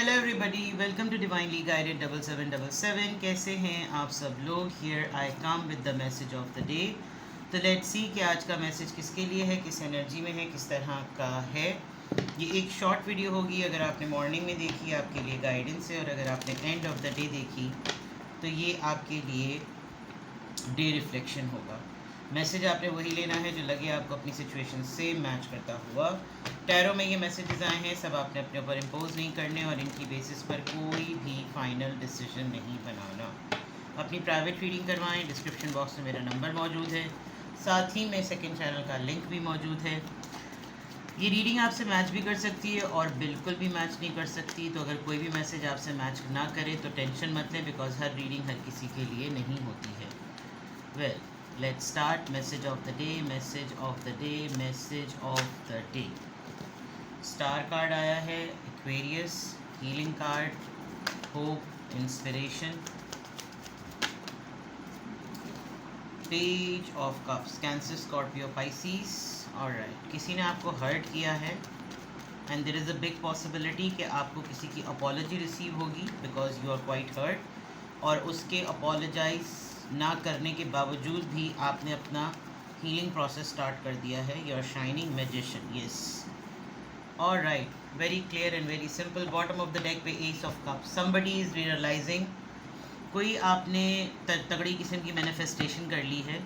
Hello everybody, welcome to divinely guided 7777। कैसे हैं आप सब लोग? Here I come with the message of the day. तो लेट्स सी कि आज का मैसेज किसके लिए है, किस एनर्जी में है, किस तरह का है। ये एक शॉर्ट वीडियो होगी। अगर आपने मॉर्निंग में देखी आपके लिए गाइडेंस है, और अगर आपने एंड ऑफ द डे देखी तो ये आपके लिए डे रिफ्लेक्शन होगा। मैसेज आपने वही लेना है जो लगे आपको अपनी सिचुएशन से मैच करता हुआ। टैरो में ये मैसेजेस आए हैं, सब आपने अपने ऊपर इम्पोज नहीं करने और इनकी बेसिस पर कोई भी फाइनल डिसीजन नहीं बनाना। अपनी प्राइवेट रीडिंग करवाएं। डिस्क्रिप्शन बॉक्स में मेरा नंबर मौजूद है, साथ ही में सेकंड चैनल का लिंक भी मौजूद है। ये रीडिंग आपसे मैच भी कर सकती है और बिल्कुल भी मैच नहीं कर सकती। तो अगर कोई भी मैसेज आपसे मैच ना करे तो टेंशन मत लें, बिकॉज हर रीडिंग हर किसी के लिए नहीं होती है। Well, let's start. Message of the day, message of the day, message of the day. Star card आया है, Aquarius, healing card, hope, inspiration, page of cups, Cancer, Scorpio, Pisces. Alright, किसी ने आपको हर्ट किया है and there is a big possibility कि आपको किसी की अपॉलॉजी रिसीव होगी because you are quite hurt, और उसके अपॉलोजाइज ना करने के बावजूद भी आपने अपना हीलिंग प्रोसेस स्टार्ट कर दिया है। You are shining magician, yes. Alright, very clear and very simple. Bottom of the deck पे ace of cups, somebody is realising, कोई आपने तगड़ी किस्म की मैनिफेस्टेशन कर ली है।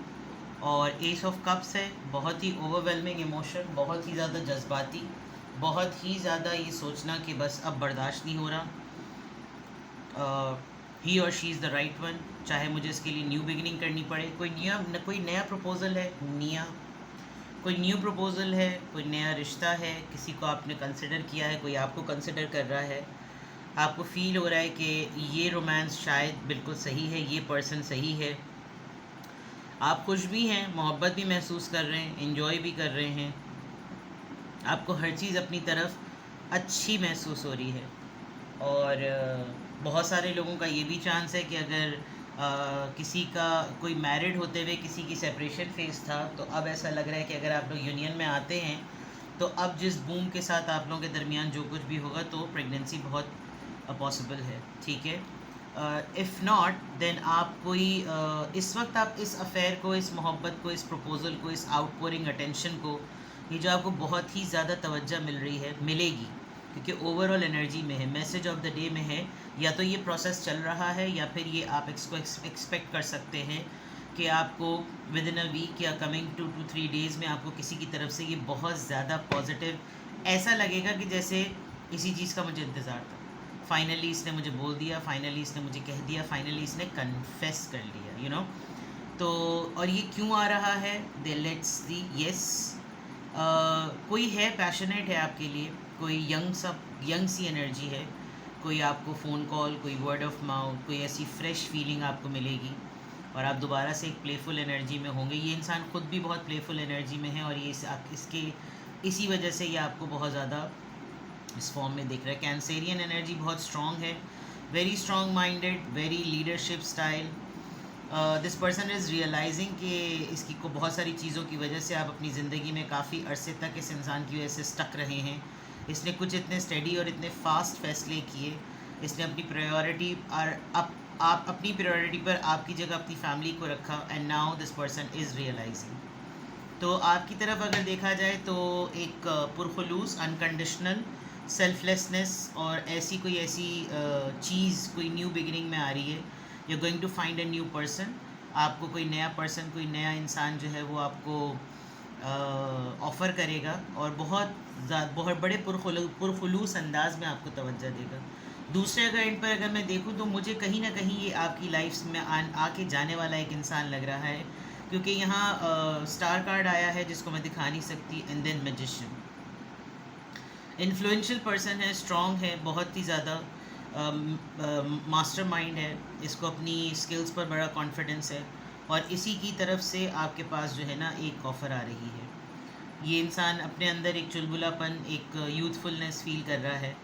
और एस ऑफ कप्स है, बहुत ही ओवरवेलमिंग इमोशन, बहुत ही ज़्यादा जज्बाती, बहुत ही ज़्यादा ये सोचना कि बस अब बर्दाश्त नहीं हो रहा। ही और she is the right one, चाहे मुझे इसके लिए न्यू बिगिनिंग करनी पड़े। कोई नया प्रपोज़ल है, कोई न्यू प्रपोज़ल है, कोई नया रिश्ता है, किसी को आपने कंसिडर किया है, कोई आपको कंसिडर कर रहा है। आपको फील हो रहा है कि ये रोमांस शायद बिल्कुल सही है, ये पर्सन सही है। आप खुश भी हैं, मोहब्बत भी महसूस कर रहे हैं, एंजॉय भी कर रहे हैं। आपको हर चीज़ अपनी तरफ अच्छी महसूस हो रही है। और बहुत सारे लोगों का ये भी चांस है कि अगर किसी का कोई मैरिड होते हुए किसी की सेपरेशन फेस था, तो अब ऐसा लग रहा है कि अगर आप लोग यूनियन में आते हैं तो अब जिस बूम के साथ आप लोगों के दरमियान जो कुछ भी होगा तो प्रेगनेंसी बहुत पॉसिबल है, ठीक है। इफ़ नॉट देन आप कोई इस वक्त आप इस अफेयर को, इस मोहब्बत को, इस प्रपोज़ल को, इस आउटपोरिंग अटेंशन को, ये जो आपको बहुत ही ज़्यादा तवज्जो मिल रही है, मिलेगी, क्योंकि ओवरऑल एनर्जी में है, मैसेज ऑफ द डे में है। या तो ये प्रोसेस चल रहा है या फिर ये आप इसको एक्सपेक्ट कर सकते हैं कि आपको विद इन अ वीक या कमिंग 2 to 3 डेज़ में आपको किसी की तरफ से ये बहुत ज़्यादा पॉजिटिव ऐसा लगेगा कि जैसे इसी चीज़ का मुझे इंतज़ार था, फाइनली इसने मुझे बोल दिया, फाइनली इसने मुझे कह दिया, फाइनली इसने कन्फेस कर लिया, यू नो। तो और ये क्यों आ रहा है, दे लेट्स सी। यस, कोई है, पैशनेट है आपके लिए, कोई यंग सी एनर्जी है, कोई आपको फ़ोन कॉल, कोई वर्ड ऑफ माउथ, कोई ऐसी फ्रेश फीलिंग आपको मिलेगी और आप दोबारा से एक प्लेफुल एनर्जी में होंगे। ये इंसान खुद भी बहुत प्लेफुल एनर्जी में है और ये इसी वजह से ये आपको बहुत ज़्यादा इस फॉर्म में दिख रहा है। कैंसेरियन एनर्जी बहुत स्ट्रॉन्ग है, very strong minded, very leadership style. This person is realising कि इसकी को बहुत सारी चीज़ों की वजह से आप अपनी ज़िंदगी में काफ़ी अरसे तक इस इंसान की वजह से स्टक रहे हैं। इसने कुछ इतने स्टेडी और इतने फास्ट फैसले किए, इसने अपनी प्रायोरिटी और आप अपनी प्रायोरिटी पर आपकी जगह अपनी फैमिली को रखा, and now this person is realising. तो आपकी तरफ अगर देखा जाए तो एक पुरखुलूस, अनकंडीशनल सेल्फलेसनेस और ऐसी चीज़ कोई न्यू बिगिनिंग में आ रही है। You are going to find a new person, आपको कोई नया पर्सन, कोई नया इंसान जो है वो आपको ऑफ़र करेगा और बहुत बड़े पुरखुलूस अंदाज में आपको तवज्जो देगा। दूसरे अगर एंड पर अगर मैं देखूं तो मुझे कहीं ना कहीं ये आपकी लाइफ में आके जाने वाला एक इंसान लग रहा है, क्योंकि यहाँ स्टार कार्ड आया है जिसको मैं दिखा नहीं सकती, and then magician. Influential person है, स्ट्रॉन्ग है, बहुत ही ज़्यादा मास्टरमाइंड है, इसको अपनी स्किल्स पर बड़ा कॉन्फिडेंस है और इसी की तरफ से आपके पास जो है ना एक ऑफ़र आ रही है। ये इंसान अपने अंदर एक चुलबुलापन, एक यूथफुलनेस फील कर रहा है,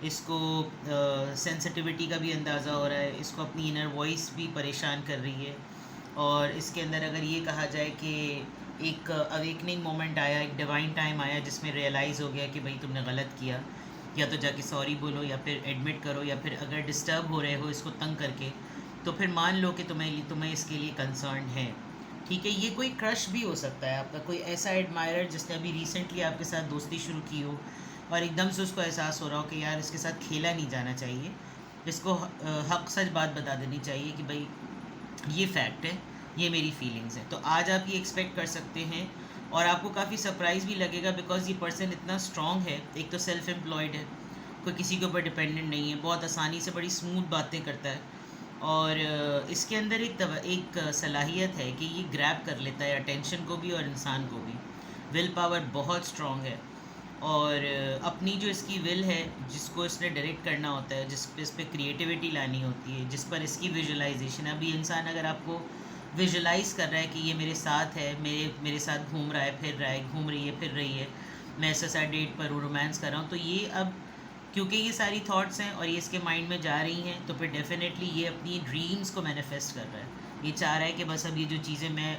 इसको सेंसिटिविटी का भी अंदाज़ा हो रहा है, इसको अपनी इनर वॉइस भी परेशान कर रही है। और इसके अंदर अगर ये कहा जाए कि एक अवेकनिंग मोमेंट आया, एक डिवाइन टाइम आया जिसमें रियलाइज़ हो गया कि भाई तुमने गलत किया, या तो जाके सॉरी बोलो, या फिर एडमिट करो, या फिर अगर डिस्टर्ब हो रहे हो इसको तंग करके, तो फिर मान लो कि तुम्हें इसके लिए कंसर्न है। ठीक है, ये कोई क्रश भी हो सकता है आपका, कोई ऐसा एडमायरर जिसने अभी रिसेंटली आपके साथ दोस्ती शुरू की हो और एकदम से उसको एहसास हो रहा हो कि यार इसके साथ खेला नहीं जाना चाहिए, इसको हक सच बात बता देनी चाहिए कि भाई ये फैक्ट है, ये मेरी फीलिंग्स है। तो आज आप ये एक्सपेक्ट कर सकते हैं और आपको काफ़ी सरप्राइज़ भी लगेगा, बिकॉज ये पर्सन इतना स्ट्रॉन्ग है। एक तो सेल्फ एम्प्लॉयड है, कोई किसी के ऊपर डिपेंडेंट नहीं है, बहुत आसानी से बड़ी स्मूथ बातें करता है, और इसके अंदर एक सलाहियत है कि ये ग्रैब कर लेता है अटेंशन को भी और इंसान को भी। विल पावर बहुत स्ट्रॉन्ग है, और अपनी जो इसकी विल है, जिसको इसने डायरेक्ट करना होता है, इस पे क्रिएटिविटी लानी होती है, जिस पर इसकी विजुअलाइजेशन है। अभी इंसान अगर आपको विजुअलाइज़ कर रहा है कि ये मेरे साथ है, मेरे साथ घूम रहा है, फिर रहा है, घूम रही है, फिर रही है, मैं इसके साथ डेट पर हूँ, रोमांस कर रहा हूँ, तो ये अब क्योंकि ये सारी थॉट्स हैं और ये इसके माइंड में जा रही हैं, तो फिर डेफिनेटली ये अपनी ड्रीम्स को मैनिफेस्ट कर रहा है। ये चाह रहा है कि बस अब ये जो चीज़ें मैं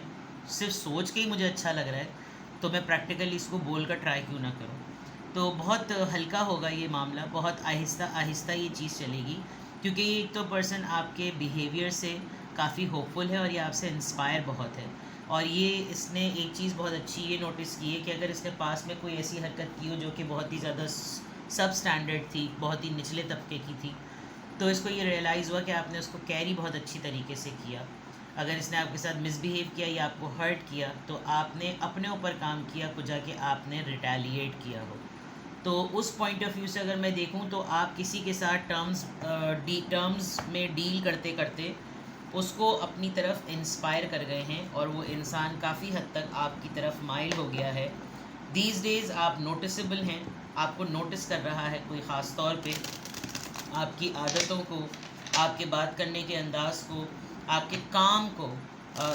सिर्फ सोच के ही मुझे अच्छा लग रहा है, तो मैं प्रैक्टिकली इसको बोल कर ट्राई क्यों ना करूँ। तो बहुत हल्का होगा ये मामला, बहुत आहिस्ता आहिस्ता ये चीज़ चलेगी, क्योंकि ये एक तो पर्सन आपके बिहेवियर से काफ़ी होपफुल है और ये आपसे इंस्पायर बहुत है। और ये इसने एक चीज़ बहुत अच्छी ये नोटिस की है कि अगर इसने पास में कोई ऐसी हरकत की हो जो कि बहुत ही ज़्यादा सब स्टैंडर्ड थी, बहुत ही निचले तबके की थी, तो इसको ये रियलाइज़ हुआ कि आपने उसको कैरी बहुत अच्छी तरीके से किया। अगर इसने आपके साथ मिसबिहेव किया या आपको हर्ट किया, तो आपने अपने ऊपर काम किया, को जाके आपने रिटेलिएट किया हो। तो उस पॉइंट ऑफ व्यू से अगर मैं देखूं, तो आप किसी के साथ टर्म्स में डील करते करते उसको अपनी तरफ इंस्पायर कर गए हैं, और वो इंसान काफ़ी हद तक आपकी तरफ माइल हो गया है। दीज डेज़ आप नोटिसेबल हैं, आपको नोटिस कर रहा है कोई ख़ास तौर पे, आपकी आदतों को, आपके बात करने के अंदाज़ को, आपके काम को।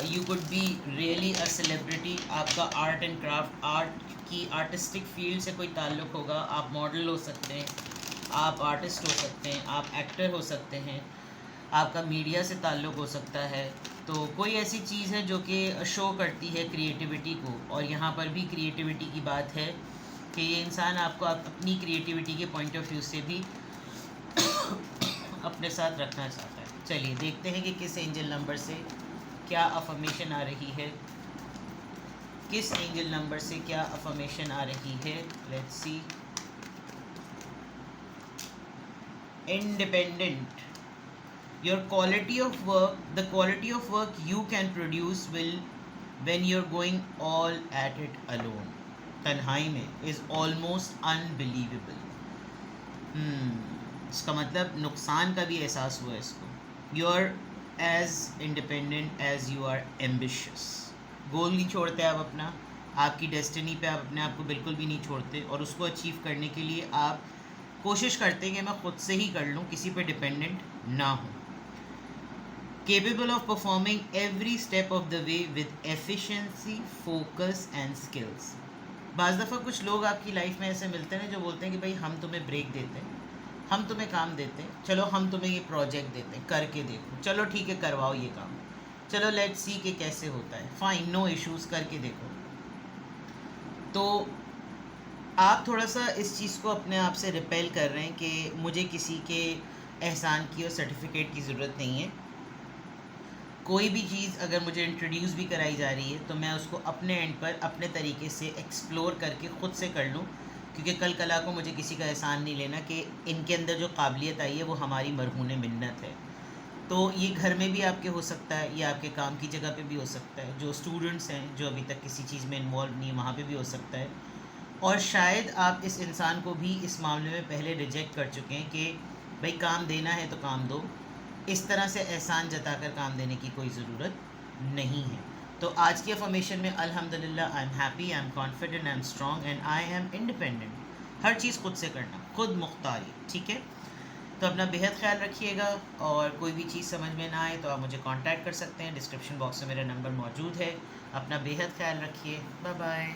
You could be really a celebrity. आपका आर्ट एंड क्राफ्ट, आर्ट की आर्टिस्टिक फील्ड से कोई ताल्लुक़ होगा। आप मॉडल हो सकते हैं, आप आर्टिस्ट हो सकते हैं, आप एक्टर हो सकते हैं, आपका मीडिया से ताल्लुक़ हो सकता है। तो कोई ऐसी चीज़ है जो कि शो करती है क्रिएटिविटी को, और यहाँ पर भी क्रिएटिविटी की बात है कि ये इंसान आपको अपनी क्रिएटिविटी के पॉइंट ऑफ व्यू से भी अपने साथ रखना चाहता है। चलिए देखते हैं कि किस एंजल नंबर से क्या अफर्मेशन आ रही है, किस एंजल नंबर से क्या अफर्मेशन आ रही है। Let's see. Independent. Your quality of work, the quality of work you can produce will, when you're going all at it alone, तन्हाई में, is almost unbelievable. इसका मतलब नुकसान का भी एहसास हुआ इसको। You're as independent as you are ambitious. गोल नहीं छोड़ते आप अपना, आपकी डेस्टिनी पे आप अपने आप को बिल्कुल भी नहीं छोड़ते, और उसको अचीव करने के लिए आप कोशिश करते हैं कि मैं खुद से ही कर लूँ, किसी पे डिपेंडेंट ना हूँ। Capable of performing every step of the way with efficiency, focus and skills. बाज़ दफ़ा कुछ लोग आपकी लाइफ में ऐसे मिलते हैं जो बोलते हैं कि भाई हम तुम्हें ब्रेक देते हैं, हम तुम्हें काम देते हैं, चलो हम तुम्हें ये प्रोजेक्ट देते हैं, करके देखो, चलो ठीक है करवाओ ये काम, चलो लेट्स सी कि कैसे होता है, फाइन, नो इश्यूज़, करके देखो। तो आप थोड़ा सा इस चीज़ को अपने आप से रिपेल कर रहे हैं कि मुझे किसी के एहसान की और सर्टिफिकेट की ज़रूरत नहीं है। कोई भी चीज़ अगर मुझे इंट्रोड्यूस भी कराई जा रही है, तो मैं उसको अपने एंड पर अपने तरीके से एक्सप्लोर करके ख़ुद से कर लूँ, क्योंकि कल कला को मुझे किसी का एहसान नहीं लेना कि इनके अंदर जो काबिलियत आई है वो हमारी मरहून मिन्नत है। तो ये घर में भी आपके हो सकता है, ये आपके काम की जगह पे भी हो सकता है, जो स्टूडेंट्स हैं जो अभी तक किसी चीज़ में इन्वॉल्व नहीं है वहाँ पे भी हो सकता है, और शायद आप इस इंसान को भी इस मामले में पहले रिजेक्ट कर चुके हैं कि भाई काम देना है तो काम दो, इस तरह से एहसान जताकर काम देने की कोई ज़रूरत नहीं है। तो आज की अफर्मेशन में अल्हम्दुलिल्लाह, I am happy, I am confident, I am strong and I am independent. हर चीज़ खुद से करना, खुद मुख्तारी, ठीक है। तो अपना बेहद ख्याल रखिएगा, और कोई भी चीज़ समझ में ना आए तो आप मुझे कांटेक्ट कर सकते हैं, डिस्क्रिप्शन बॉक्स में मेरा नंबर मौजूद है। अपना बेहद ख्याल रखिए, बाय बाय।